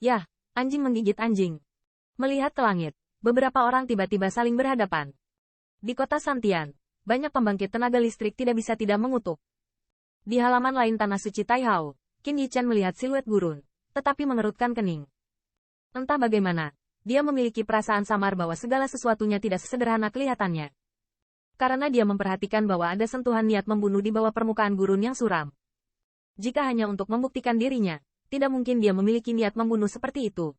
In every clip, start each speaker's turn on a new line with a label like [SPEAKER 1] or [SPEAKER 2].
[SPEAKER 1] Yah, anjing menggigit anjing. Melihat ke langit, beberapa orang tiba-tiba saling berhadapan. Di kota Santian, banyak pembangkit tenaga listrik tidak bisa tidak mengutuk. Di halaman lain tanah suci Taihao, Qin Yichen melihat siluet gurun, tetapi mengerutkan kening. Entah bagaimana, dia memiliki perasaan samar bahwa segala sesuatunya tidak sesederhana kelihatannya. Karena dia memperhatikan bahwa ada sentuhan niat membunuh di bawah permukaan gurun yang suram. Jika hanya untuk membuktikan dirinya, tidak mungkin dia memiliki niat membunuh seperti itu.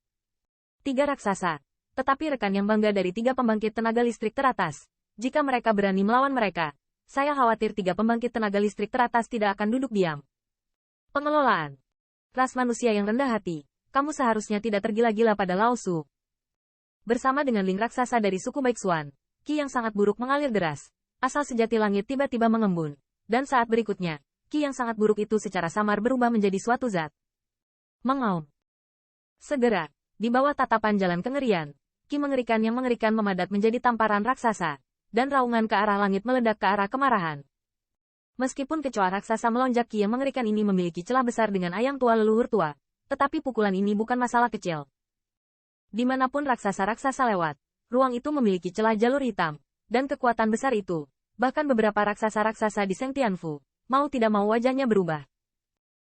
[SPEAKER 1] 3 raksasa, tetapi rekan yang bangga dari 3 pembangkit tenaga listrik teratas. Jika mereka berani melawan mereka, saya khawatir 3 pembangkit tenaga listrik teratas tidak akan duduk diam. Pengelolaan. Ras manusia yang rendah hati, kamu seharusnya tidak tergila-gila pada Lao Su. Bersama dengan Ling raksasa dari suku Baixuan, Qi yang sangat buruk mengalir deras. Asal sejati langit tiba-tiba mengembun. Dan saat berikutnya, Qi yang sangat buruk itu secara samar berubah menjadi suatu zat. Mengaum. Segera, di bawah tatapan jalan kengerian, Qi mengerikan yang mengerikan memadat menjadi tamparan raksasa. Dan raungan ke arah langit meledak ke arah kemarahan. Meskipun kecoa raksasa melonjak, Qi yang mengerikan ini memiliki celah besar dengan ayam tua leluhur tua. Tetapi pukulan ini bukan masalah kecil. Dimanapun raksasa-raksasa lewat, ruang itu memiliki celah jalur hitam, dan kekuatan besar itu, bahkan beberapa raksasa-raksasa di Seng Tianfu, mau tidak mau wajahnya berubah.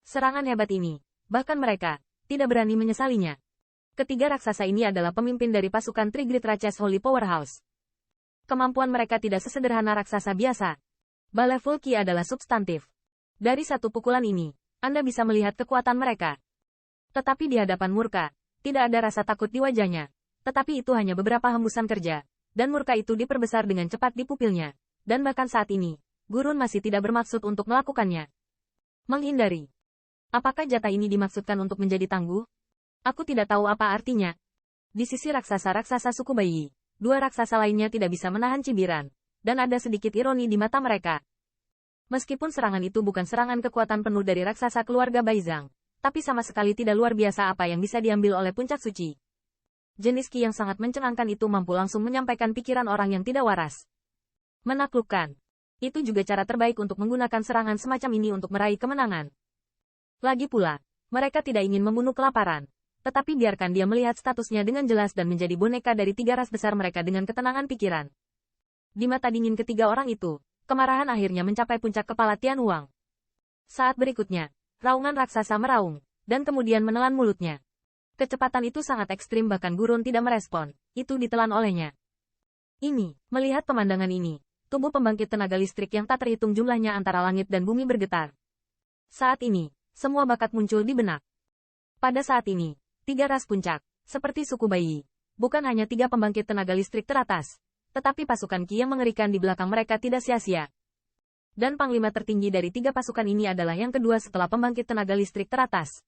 [SPEAKER 1] Serangan hebat ini, bahkan mereka, tidak berani menyesalinya. Ketiga raksasa ini adalah pemimpin dari pasukan Trigrid Raches Holy Powerhouse. Kemampuan mereka tidak sesederhana raksasa biasa. Baleful Qi adalah substantif. Dari satu pukulan ini, Anda bisa melihat kekuatan mereka. Tetapi di hadapan murka, tidak ada rasa takut di wajahnya. Tetapi itu hanya beberapa hembusan kerja, dan murka itu diperbesar dengan cepat di pupilnya. Dan bahkan saat ini, Gurun masih tidak bermaksud untuk melakukannya. Menghindari. Apakah jatah ini dimaksudkan untuk menjadi tangguh? Aku tidak tahu apa artinya. Di sisi raksasa-raksasa suku Baiyi, 2 raksasa lainnya tidak bisa menahan cibiran, dan ada sedikit ironi di mata mereka. Meskipun serangan itu bukan serangan kekuatan penuh dari raksasa keluarga Baizhang, tapi sama sekali tidak luar biasa apa yang bisa diambil oleh puncak suci. Jenis Qi yang sangat mencengangkan itu mampu langsung menyampaikan pikiran orang yang tidak waras. Menaklukkan. Itu juga cara terbaik untuk menggunakan serangan semacam ini untuk meraih kemenangan. Lagi pula, mereka tidak ingin membunuh kelaparan. Tetapi biarkan dia melihat statusnya dengan jelas dan menjadi boneka dari 3 ras besar mereka dengan ketenangan pikiran. Di mata dingin ketiga orang itu, kemarahan akhirnya mencapai puncak kepala Tian Huang. Saat berikutnya, raungan raksasa meraung, dan kemudian menelan mulutnya. Kecepatan itu sangat ekstrim bahkan Gurun tidak merespon, itu ditelan olehnya. Melihat pemandangan ini, tubuh pembangkit tenaga listrik yang tak terhitung jumlahnya antara langit dan bumi bergetar. Saat ini, semua bakat muncul di benak. Pada saat ini, 3 ras puncak, seperti suku Baiyi, bukan hanya 3 pembangkit tenaga listrik teratas, tetapi pasukan Qi yang mengerikan di belakang mereka tidak sia-sia. Dan panglima tertinggi dari 3 pasukan ini adalah yang kedua setelah pembangkit tenaga listrik teratas.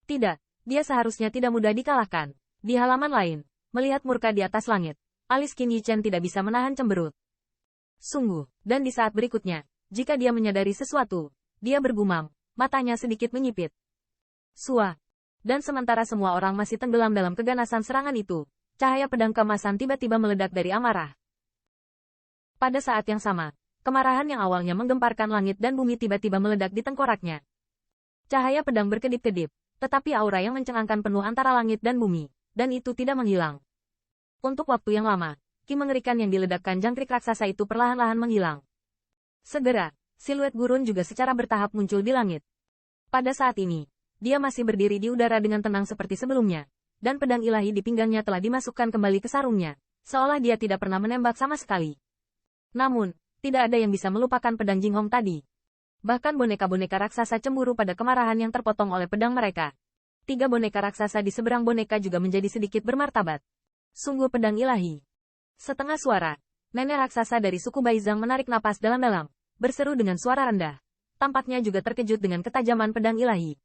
[SPEAKER 1] Tidak. Dia seharusnya tidak mudah dikalahkan. Di halaman lain, melihat murka di atas langit, alis Qin Yichen tidak bisa menahan cemberut. Sungguh, dan di saat berikutnya, jika dia menyadari sesuatu, dia bergumam, matanya sedikit menyipit. Sua. Dan sementara semua orang masih tenggelam dalam keganasan serangan itu, cahaya pedang keemasan tiba-tiba meledak dari amarah. Pada saat yang sama, kemarahan yang awalnya menggemparkan langit dan bumi tiba-tiba meledak di tengkoraknya. Cahaya pedang berkedip-kedip. Tetapi aura yang mencengangkan penuh antara langit dan bumi, dan itu tidak menghilang. Untuk waktu yang lama, Qi mengerikan yang diledakkan jangkrik raksasa itu perlahan-lahan menghilang. Segera, siluet Gurun juga secara bertahap muncul di langit. Pada saat ini, dia masih berdiri di udara dengan tenang seperti sebelumnya, dan pedang ilahi di pinggangnya telah dimasukkan kembali ke sarungnya, seolah dia tidak pernah menembak sama sekali. Namun, tidak ada yang bisa melupakan pedang Jinghong tadi. Bahkan boneka-boneka raksasa cemburu pada kemarahan yang terpotong oleh pedang mereka. 3 boneka raksasa di seberang boneka juga menjadi sedikit bermartabat. Sungguh pedang ilahi. Setengah suara, nenek raksasa dari suku Baizhang menarik napas dalam-dalam, berseru dengan suara rendah. Tampaknya juga terkejut dengan ketajaman pedang ilahi.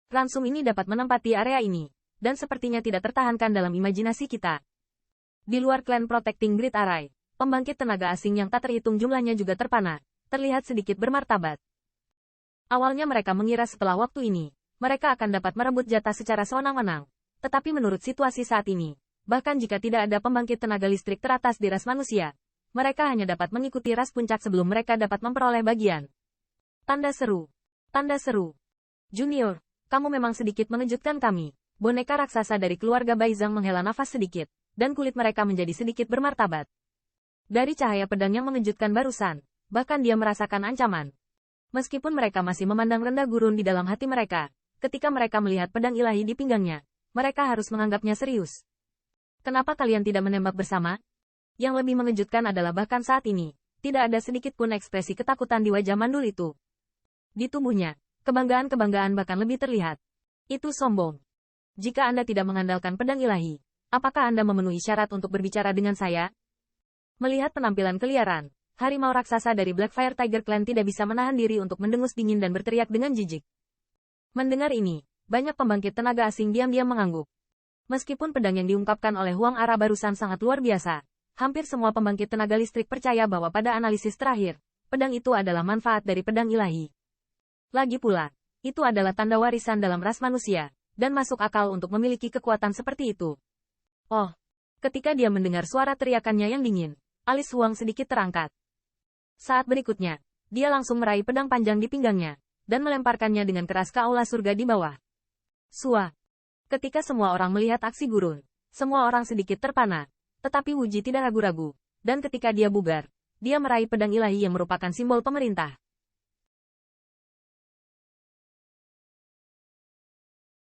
[SPEAKER 1] Ransum ini dapat menempati area ini, dan sepertinya tidak tertahankan dalam imajinasi kita. Di luar klan Protecting Grid Array, pembangkit tenaga asing yang tak terhitung jumlahnya juga terpana. Terlihat sedikit bermartabat. Awalnya mereka mengira setelah waktu ini, mereka akan dapat merebut jatah secara sewenang-wenang. Tetapi menurut situasi saat ini, bahkan jika tidak ada pembangkit tenaga listrik teratas di ras manusia, mereka hanya dapat mengikuti ras puncak sebelum mereka dapat memperoleh bagian. Tanda seru. Tanda seru. Junior, kamu memang sedikit mengejutkan kami. boneka raksasa dari keluarga Baizhang menghela nafas sedikit, dan kulit mereka menjadi sedikit bermartabat. Dari cahaya pedang yang mengejutkan barusan, bahkan dia merasakan ancaman. Meskipun mereka masih memandang rendah gurun di dalam hati mereka, ketika mereka melihat pedang ilahi di pinggangnya, mereka harus menganggapnya serius. Kenapa kalian tidak menembak bersama? Yang lebih mengejutkan adalah bahkan saat ini, tidak ada sedikit pun ekspresi ketakutan di wajah mandul itu. Di tubuhnya, kebanggaan-kebanggaan bahkan lebih terlihat. Itu sombong. Jika Anda tidak mengandalkan pedang ilahi, apakah Anda memenuhi syarat untuk berbicara dengan saya? Melihat penampilan keliaran, harimau raksasa dari Blackfire Tiger Clan tidak bisa menahan diri untuk mendengus dingin dan berteriak dengan jijik. Mendengar ini, banyak pembangkit tenaga asing diam-diam mengangguk. Meskipun pedang yang diungkapkan oleh Huang Ara barusan sangat luar biasa, hampir semua pembangkit tenaga listrik percaya bahwa pada analisis terakhir, pedang itu adalah manfaat dari pedang ilahi. Lagi pula, itu adalah tanda warisan dalam ras manusia, dan masuk akal untuk memiliki kekuatan seperti itu. Oh, ketika dia mendengar suara teriakannya yang dingin, alis Huang sedikit terangkat. Saat berikutnya, dia langsung meraih pedang panjang di pinggangnya, dan melemparkannya dengan keras ke aula surga di bawah. Sua. Ketika semua orang melihat aksi gurun, semua orang sedikit terpana, tetapi Wuji tidak ragu-ragu, dan ketika dia bubar, dia meraih pedang ilahi yang merupakan simbol pemerintah.